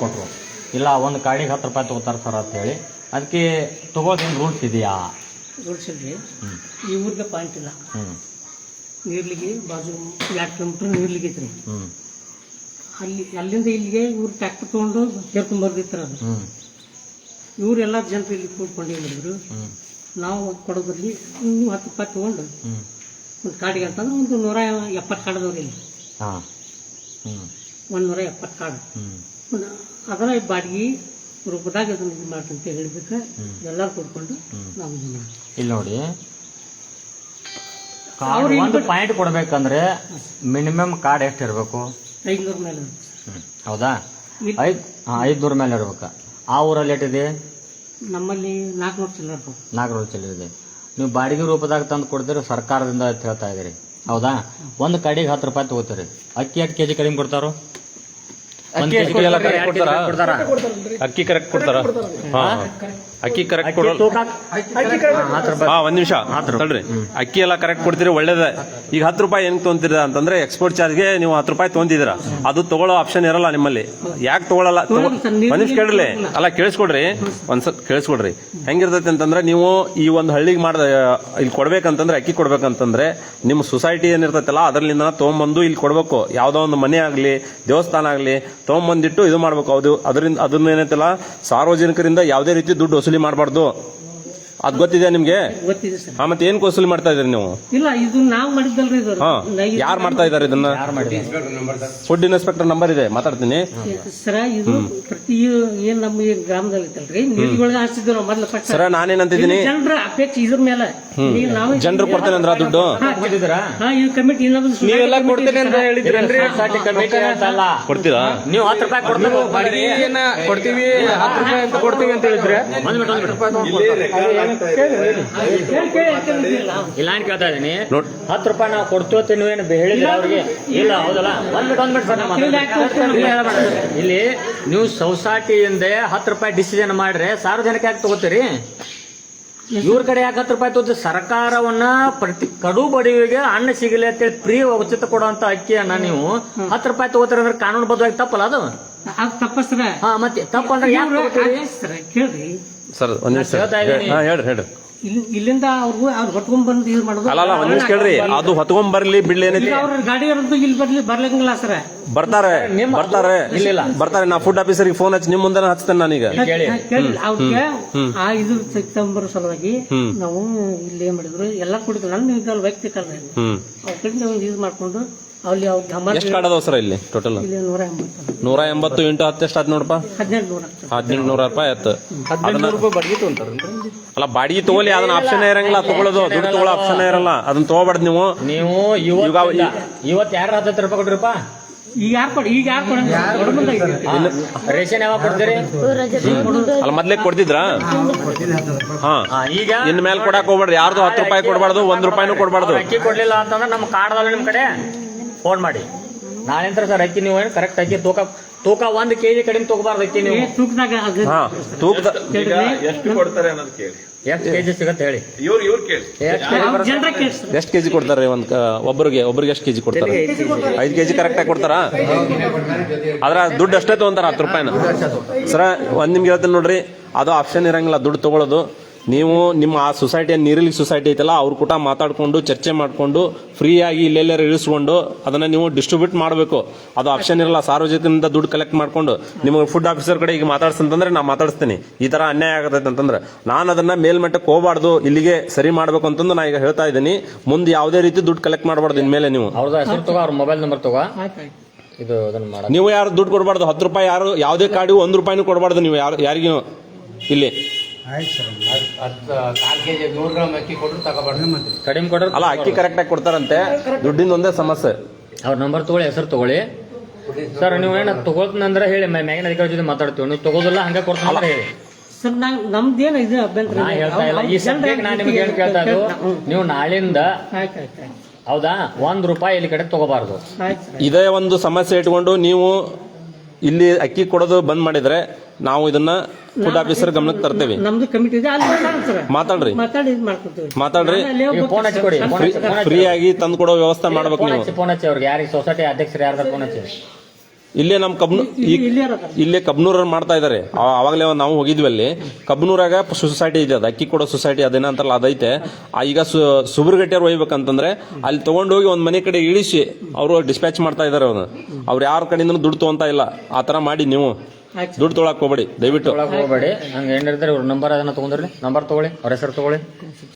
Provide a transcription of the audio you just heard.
ಕೊಟ್ಟರು, ಇಲ್ಲ ಒಂದು ಕಾಡಿಗೆ 10 ರೂಪಾಯಿ ತೊಗೋತಾರೆ ಸರ್ ಅಂತ ಹೇಳಿ. ಅದಕ್ಕೆ ತೊಗೋದೇನು ರೂಲ್ಸ್ ಇದೆಯಾ? ರೂಲ್ಸ್ ಇಲ್ರಿ. ಈ ಊರಿಗೆ ಪಾಯಿಂಟ್ ಇಲ್ಲ. ನೀರ್ಲಿಗೆ ಬಾಜು 2 ಕಿಲೋಮೀಟ್ರ್ ನೀರ್ಲಿಗೆ ಐತ್ರಿ. ಅಲ್ಲಿಂದ ಇಲ್ಲಿಗೆ ಇವ್ರು ಟ್ರ್ಯಾಕ್ಟರ್ ತೊಗೊಂಡು ಕೇರ್ಕೊಂಬರ್ದಿತ್ತಾರ. ಅದು ಇವರೆಲ್ಲ ಜನರು ಇಲ್ಲಿ ಕೂತ್ಕೊಂಡು ಮಾಡಿದ್ರು. ನಾವು ಕೊಡೋದ್ರಲ್ಲಿ ನೀವು 10 ರೂಪಾಯಿ ತೊಗೊಂಡು ಒಂದು ಕಾಡಿಗೆ ಅಂತಂದ್ರೆ ಒಂದು 170 ಕಾಡದವ್ರಿ ಇಲ್ಲಿ. 170 ಕಾಡು. ಅದರ ಬಾಡಿಗೆ ರೂಪದಾಗ ಅದನ್ನ ಇದು ಮಾಡ್ತಂತ ಹೇಳ್ಬೇಕು. ಎಲ್ಲರೂ ಕೊಡ್ಕೊಂಡು ನಾವು ಇಲ್ಲಿ ನೋಡಿ, ಒಂದು ಪಾಯಿಂಟ್ ಕೊಡ್ಬೇಕಂದ್ರೆ ಮಿನಿಮಮ್ ಕಾರ್ಡ್ ಎಷ್ಟು ಇರಬೇಕು? 500 ಮೇಲೆ. ಹೌದಾ? 500 ಮೇಲೆ ಇರ್ಬೇಕು. ಆ ಊರಲ್ಲಿ ಎಷ್ಟಿದೆ? ನಮ್ಮಲ್ಲಿ 400 ಚಿಲ್ಲರೆ. 400 ಚಿಲ್ಲರೆ ಇದೆ. ನೀವು ಬಾಡಿಗೆ ರೂಪದಾಗ ತಂದು ಕೊಡ್ತೀರಿ, ಸರ್ಕಾರದಿಂದ ಅಂತ ಹೇಳ್ತಾ ಇದ್ದೀರಿ. ಹೌದಾ? ಒಂದು ಕಡೆಗೆ 10 ರೂಪಾಯಿ ತಗೋತೀರಿ. ಅಕ್ಕಿ 8 ಕೆಜಿ ಕಡಿಮೆ ಕೊಡ್ತಾರೋ? ಅಕ್ಕಿ ಕರೆಕ್ಟ್ ಕೊಡ್ತಾರ? ಅಕ್ಕಿ ಕರೆಕ್ಟ್ ಕೊಡೋದು. ಒಂದ್ ನಿಮಿಷ ತಡ್ರಿ. ಅಕ್ಕಿ ಎಲ್ಲ ಕರೆಕ್ಟ್ ಕೊಡ್ತೀರಿ, ಒಳ್ಳೇದ. ಈಗ 10 ರೂಪಾಯಿ ಹೆಂಗ್ ತೊಗೊಂತೀರ ಅಂತಂದ್ರೆ ಎಕ್ಸ್ಪೋರ್ಟ್ ಚಾರ್ಜ್ಗೆ ನೀವು 10 ರೂಪಾಯಿ ತೊಗೊಂತಿದ್ದೀರಾ. ಅದು ತಗೊಳ್ಳೋ ಆಪ್ಷನ್ ಇರಲ್ಲ ನಿಮ್ಮಲ್ಲಿ. ಯಾಕೆ ತಗೊಳ್ಳಲ್ಲ? ಒಂದ್ ನಿಮಿಷ ಕೇಳ್ರಿ. ಅಲ್ಲ, ಕೇಳಿಸ್ಕೊಡ್ರಿ, ಒಂದ್ಸತ್ ಕೇಳಿಸ್ಕೊಡ್ರಿ. ಹೆಂಗಿರ್ತೈತಿ ಅಂತಂದ್ರೆ, ನೀವು ಈ ಒಂದು ಹಳ್ಳಿಗೆ ಇಲ್ಲಿ ಕೊಡ್ಬೇಕಂತಂದ್ರೆ, ಅಕ್ಕಿ ಕೊಡ್ಬೇಕಂತಂದ್ರೆ ನಿಮ್ಮ ಸೊಸೈಟಿ ಏನಿರ್ತೈತಲ್ಲ ಅದರಲ್ಲಿಂದ ತೊಗೊಂಬಂದು ಇಲ್ಲಿ ಕೊಡ್ಬೇಕು. ಯಾವ್ದೋ ಒಂದು ಮನೆ ಆಗ್ಲಿ, ದೇವಸ್ಥಾನ ಆಗ್ಲಿ ತೊಗೊಂಬಂದಿಟ್ಟು ಇದು ಮಾಡ್ಬೇಕು. ಅದನ್ನ ಏನೈತಲ್ಲ, ಸಾರ್ವಜನಿಕರಿಂದ ಯಾವುದೇ ರೀತಿ ದುಡ್ಡು ವಸೂಲಿ ಮಾಡಬಾರ್ದು. ಅದ್ ಗೊತ್ತಿದೆ ನಿಮ್ಗೆ? ಗೊತ್ತಿದೆ ಸರ್. ಮತ್ತೆ ಏನ್ ವಸೂಲಿ ಮಾಡ್ತಾ ಇದ್ರಿ ನೀವು? ಇಲ್ಲ, ಇದು ನಾವು ಮಾಡಿದ್ದಲ್ರಿ. ಯಾರು ಮಾಡ್ತಾ ಇದಾರೆ ಇದನ್ನ? ಫುಡ್ ಇನ್ಸ್ಪೆಕ್ಟರ್ ನಂಬರ್ ಇದೆ, ಮಾತಾಡ್ತೀನಿ ಸರ. ಇದು ಪ್ರತಿ ಏನ್ ನಮ್ಮ ಗ್ರಾಮದಲ್ಲಿ ಐತಲ್ರಿ, ನೀರಿಗೊಳಗೆ ಹಾಕ್ತಿದ್ವಿ ನಾವು ಮೊದಲು. ಸರ, ನಾನೇನಂತಿದ್ದೀನಿ, ಜನರ ಅಪೇಕ್ಷೆ ಇದ್ರ ಮೇಲೆ ಜನರು ಕೊಡ್ತೇನೆ ಅಂದ್ರ ದುಡ್ಡು ಈ ಕಮಿಟಿ ನೀವೆಲ್ಲ ಕೊಡ್ತೇನೆ ಅಂತ ಹೇಳಿದ್ರಲ್ರಿ. ಕೊಡ್ತೀರಾ ನೀವು? 10 ರೂಪಾಯಿ ಕೊಡ್ತೀವಿ, 10 ರೂಪಾಯಿ ಅಂತ ಕೊಡ್ತೀವಿ ಅಂತ ಹೇಳಿದ್ರೆ ಇಲ್ಲ ಅಂತ ಕೇಳ್ತಾ ಇದೀನಿ. 10 ರೂಪಾಯಿ ನಾವು ಕೊಡ್ತೀವಿ ನೀವೇನು ಹೇಳಿದ್ರೆ ಅವ್ರಿಗೆ? ಇಲ್ಲ, ಹೌದಲ್ಲ? ಒಂದ್ ಸರ್, ಇಲ್ಲಿ ನೀವು ಸೊಸೈಟಿಯಿಂದ 10 ರೂಪಾಯಿ ಡಿಸಿಷನ್ ಮಾಡ್ರೆ ಸಾರ್ವಜನಿಕ ಯಾಕೆ ತಗೋತೀರಿ? ಇವ್ರ ಕಡೆ ಯಾಕೆ 10 ರೂಪಾಯಿ ತಗೋತೀವಿ? ಸರ್ಕಾರವನ್ನ ಪ್ರತಿ ಕಡು ಬಡವಿಗೆ ಅನ್ನ ಸಿಗಲಿ ಅಂತೇಳಿ ಫ್ರೀ ಉಚಿತ ಕೊಡುವಂತ ಅಕ್ಕಿಯನ್ನ ನೀವು 10 ರೂಪಾಯಿ ತಗೋತೀರ ಅಂದ್ರೆ ಕಾನೂನು ಬದ್ಧವಾಗಿ ತಪ್ಪಲ್ಲ ಅದು? ತಪ್ಪಸ್ರ. ಮತ್ತೆ ತಪ್ಪಂದ್ರೆ ಯಾಕೆ ತಗೋತೀರಿ? ಕೇಳ್ರಿ ಸರ್, ಒಂದ್ ನಿಮಿಷ ಹೇಳ್ರಿ. ಇಲ್ಲಿಂದ ಅವ್ರು ಹೊತ್ಕೊಂಡ್ ಬಂದು ಇದು ಮಾಡೋದು. ಅಲ್ಲ, ಒಂದ್ ನಿಮಿಷ ಕೇಳ್ರಿ. ಅದು ಹೊತ್ಕೊಂಡ್ ಬರ್ಲಿ ಬಿಡ್ಲಿ ಏನೈತಿ, ಅವ್ರ ಗಾಡಿ ಇಲ್ಲಿ ಬರ್ಲಿಂಗಿಲ್ಲ ಸರ್. ಬರ್ತಾರೆ. ನಾ ಫುಡ್ ಆಫೀಸರ್ಗೆ ಫೋನ್ ಹಚ್ಚಿ ನಿಮ್ ಮುಂದೆ ಹಚ್ತೇನೆ ನಾನೀಗ. ಅವ್ರಿಗೆ ಆ ಇದು ಸೆಪ್ಟೆಂಬರ್ ಸಲುವಾಗಿ ನಾವು ಇಲ್ಲಿ ಏನ್ ಮಾಡಿದ್ರು, ಎಲ್ಲ ಕುಡಿದ್ರು. ನನ್ನ ಇದ್ರಲ್ಲಿ ವೈಯಕ್ತಿಕ ಅವ್ರ ಕಡೆ ಒಂದು ಇದು ಮಾಡ್ಕೊಂಡು ಅಲ್ಲಿ ಎಷ್ಟು ಕಾರ್ಡ್ ಅದಾವ ಸರ್ ಇಲ್ಲಿ ಟೋಟಲ್? 180 ಇಂಟು 10 ಎಷ್ಟು ಆಯ್ತು ನೋಡಪ್ಪ? 1800 ರೂಪಾಯಿ ಆಯ್ತು. ಅಲ್ಲ, ಬಾಡಿಗೆ ತಗೊಳ್ಳಿ, ಅದನ್ನ ಆಪ್ಷನ್ ಇರಂಗಿಲ್ಲ ತಗೊಳ್ಳೋದು. ದುಡ್ಡು ತಗೊಳ್ಳೋ ಆಪ್ಷನ್ ಇರಲ್ಲ, ಅದನ್ನ ತಗೋಬಾರ್ದು ನೀವು. ಇವತ್ತು ಯಾರು 10 ರೂಪಾಯಿ ಕೊಡ್ರಿಪ್ಪ? ರೇಷನ್ ಯಾವಾಗ ಕೊಡ್ತೀರಿ? ಅಲ್ಲ, ಮೊದ್ಲೇ ಕೊಡ್ತಿದ್ರಾ? ಈಗ ಇನ್ ಮೇಲೆ ಕೊಡಕ್ ಹೋಗ್ಬೇಡ್ರಿ. ಯಾರ್ದು 10 ರೂಪಾಯಿ ಕೊಡಬಾರ್ದು, 1 ರೂಪಾಯಿನೂ ಕೊಡಬಾರ್ದು. ಅಕ್ಕಿ ಕೊಡ್ಲಿಲ್ಲ ಅಂತಂದ್ರೆ ನಮ್ಮ ಕಾರ್ಡ್ ನಿಮ್ ಕಡೆ ಫೋನ್ ಮಾಡಿ. ನಾಳೆ ಸರ್ ಅಕ್ಕಿ ನೀವು ಕರೆಕ್ಟ್ ಅಕ್ಕಿ ತೂಕ 1 ಕೆಜಿ ಕಡಿಮೆ ತಗೋಬಾರ್ದು. ಅಕ್ಕಿ ನೀವು ತೂಕದ ಎಷ್ಟು ಕೊಡ್ತಾರೆ ಅನ್ನೋದು ಕೇಳಿ. ಎಷ್ಟು ಕೆಜಿ ಸಿಗತ್ತೆ ಹೇಳಿ. ಎಷ್ಟು ಕೆಜಿ ಕೊಡ್ತಾರೆ? ಒಬ್ಬರಿಗೆ ಎಷ್ಟು ಕೆಜಿ ಕೊಡ್ತಾರೆ? 5 ಕೆಜಿ ಕರೆಕ್ಟ್ ಆಗಿ ಕೊಡ್ತಾರ? ಅದ್ರ ದುಡ್ಡು ಅಷ್ಟೇ ತಗೊಂತಾರ 10 ರೂಪಾಯಿನ. ಸರ, ಒಂದ್ ನಿಮ್ಗೆ ಹೇಳ್ತೀನಿ ನೋಡ್ರಿ, ಅದು ಆಪ್ಷನ್ ಇರಂಗಿಲ್ಲ ದುಡ್ಡು ತಗೊಳ್ಳೋದು. ನೀವು ನಿಮ್ಮ ಆ ಸೊಸೈಟಿ ನೀರಿಲಿ ಸೊಸೈಟಿ ಐತಲ್ಲ, ಅವ್ರ ಕೂಟ ಮಾತಾಡ್ಕೊಂಡು ಚರ್ಚೆ ಮಾಡ್ಕೊಂಡು ಫ್ರೀಯಾಗಿ ಇಲ್ಲೆಲ್ಲ ಇಳಿಸ್ಕೊಂಡು ಅದನ್ನ ನೀವು ಡಿಸ್ಟ್ರಿಬ್ಯೂಟ್ ಮಾಡಬೇಕು. ಅದು ಆಪ್ಷನ್ ಇರಲ್ಲ. ಸಾರ್ವಜನಿಕರಿಂದ ದುಡ್ಡು ಕಲೆಕ್ಟ್ ಮಾಡ್ಕೊಂಡು ನಿಮಗೆ ಫುಡ್ ಆಫೀಸರ್ ಕಡೆ ಈಗ ಮಾತಾಡ್ಸಂತಂದ್ರೆ ನಾ ಮಾತಾಡಿಸ್ತೀನಿ, ಈ ತರ ಅನ್ಯಾಯ ಆಗತೈತೆ ಅಂತಂದ್ರೆ ನಾನು ಅದನ್ನ ಮೇಲ್ಮಟ್ಟಕ್ಕೆ ಹೋಗಬಾರ್ದು, ಇಲ್ಲಿಗೆ ಸರಿ ಮಾಡ್ಬೇಕು ಅಂತಂದು ನಾ ಈಗ ಹೇಳ್ತಾ ಇದ್ದೀನಿ. ಮುಂದೆ ಯಾವುದೇ ರೀತಿ ದುಡ್ಡು ಕಲೆಕ್ಟ್ ಮಾಡಬಾರ್ದು ಇನ್ಮೇಲೆ. ನೀವು ಅವ್ರದ್ದು ಹೆಸರು ತಗೋ, ಅವ್ರ ಮೊಬೈಲ್ ನಂಬರ್ ತಗೋ. ನೀವು ಯಾರು ದುಡ್ಡು ಕೊಡಬಾರ್ದು. 10 ರೂಪಾಯಿ ಯಾರು ಯಾವುದೇ ಕಾರ್ಡಿಗೂ 1 ರೂಪಾಯಿನೂ ಕೊಡಬಾರ್ದು ನೀವು ಯಾರಿಗೂ ಇಲ್ಲಿ. ಕಡಿಮೆ ಕೊಡ್ರಿ. ಅಲ್ಲ, ಅಕ್ಕಿ ಕರೆಕ್ಟ್ ಆಗಿ ಕೊಡ್ತಾರಂತೆ, ದುಡ್ಡಿಂದ ಒಂದೇ ಸಮಸ್ಯೆ. ಅವ್ರ ನಂಬರ್ ತಗೊಳ್ಳಿ, ಹೆಸರು ತಗೊಳ್ಳಿ. ಸರ್, ನೀವು ಏನ ತಗೋತಂದ್ರೆ ಹೇಳಿ, ಮ್ಯಾಗಿನ ಅಧಿಕಾರಿ ಜೊತೆ ಮಾತಾಡ್ತೀವಿ. ನೀವು ತಗೋದಿಲ್ಲ ಹಂಗೆ ಕೊಡ್ತಾನೆ ಹೇಳಿ ಸರ್. ನಮ್ದೇನ ಇದು ಅಭ್ಯಂತರ ಹೇಳ್ತಾ ಇಲ್ಲ. ಈ ಸಬ್ಜೆಕ್ಟ್ ನಾನು ನಿಮ್ಗೆ ಏನು ಕೇಳ್ತಾ ಇದ್ದು, ನೀವು ನಾಳಿಂದ ಹೌದಾ 1 ರೂಪಾಯಿ ಇಲ್ಲಿ ಕಡೆ ತಗೋಬಾರ್ದು. ಇದೇ ಒಂದು ಸಮಸ್ಯೆ ಇಟ್ಕೊಂಡು ನೀವು ಇಲ್ಲಿ ಅಕ್ಕಿ ಕೊಡೋದು ಬಂದ್ ಮಾಡಿದ್ರೆ ನಾವು ಇದನ್ನ ಫುಡ್ ಆಫೀಸರ್ ಗಮನಕ್ಕೆ ತರ್ತೇವೆ. ನಮ್ದು ಕಮಿಟಿ ಇದೆ, ಮಾತಾಡ್ರಿ. ಫೋನ್ ಹಚ್ಚಿ ಕೊಡಿ. ಫ್ರೀ ಆಗಿ ತಂದು ಕೊಡೋ ವ್ಯವಸ್ಥೆ ಮಾಡ್ಬೇಕು ನೀವು. ಫೋನ್ ಹಚ್ಚಿ ಅವ್ರಿಗೆ, ಯಾರಿಗೆ ಸೊಸೈಟಿ ಅಧ್ಯಕ್ಷರು ಯಾರ್ದಾರ ಫೋನ್ ಹಚ್ಚಿ. ಇಲ್ಲೇ ನಮ್ಮ ಇಲ್ಲೇ ಕಬ್ನೂರಲ್ಲಿ ಮಾಡ್ತಾ ಇದಾರೆ. ಅವಾಗಲೇ ನಾವು ಹೋಗಿದ್ವಿ ಅಲ್ಲಿ. ಕಬ್ನೂರಾಗ ಸೊಸೈಟಿ ಇದೆ, ಅದು ಅಕ್ಕಿ ಕೊಡೋ ಸೊಸೈಟಿ ಅದೇನ ಅಂತಾರಲ್ಲ ಅದೈತೆ. ಈಗ ಸುಬ್ರಗಟ್ಟೆಯವ್ರು ಒಯ್ಬೇಕಂತಂದ್ರೆ ಅಲ್ಲಿ ತಗೊಂಡೋಗಿ ಒಂದ್ ಮನೆ ಕಡೆ ಇಳಿಸಿ ಅವರು ಡಿಸ್ಪ್ಯಾಚ್ ಮಾಡ್ತಾ ಇದಾರೆ. ಅವ್ರು ಯಾರ ಕಡೆಯಿಂದ ದುಡ್ಡು ತಗೊಂತ ಇಲ್ಲ. ಆ ತರ ಮಾಡಿ ನೀವು ದುಡ್ಡು ತೊಗೊಳಕ್ ಹೋಗ್ಬೇಡಿ ದಯವಿಟ್ಟು. ಹೋಗ್ಬೇಡಿ. ಹಂಗೆ ಏನಿರ್ತಾರೆ ಇವ್ರ ನಂಬರ್ ಅದನ್ನ ತಗೊಂಡ್ರಿ, ನಂಬರ್ ತಗೊಳ್ಳಿ, ಅವ್ರ ಹೆಸರು ತಗೊಳ್ಳಿ.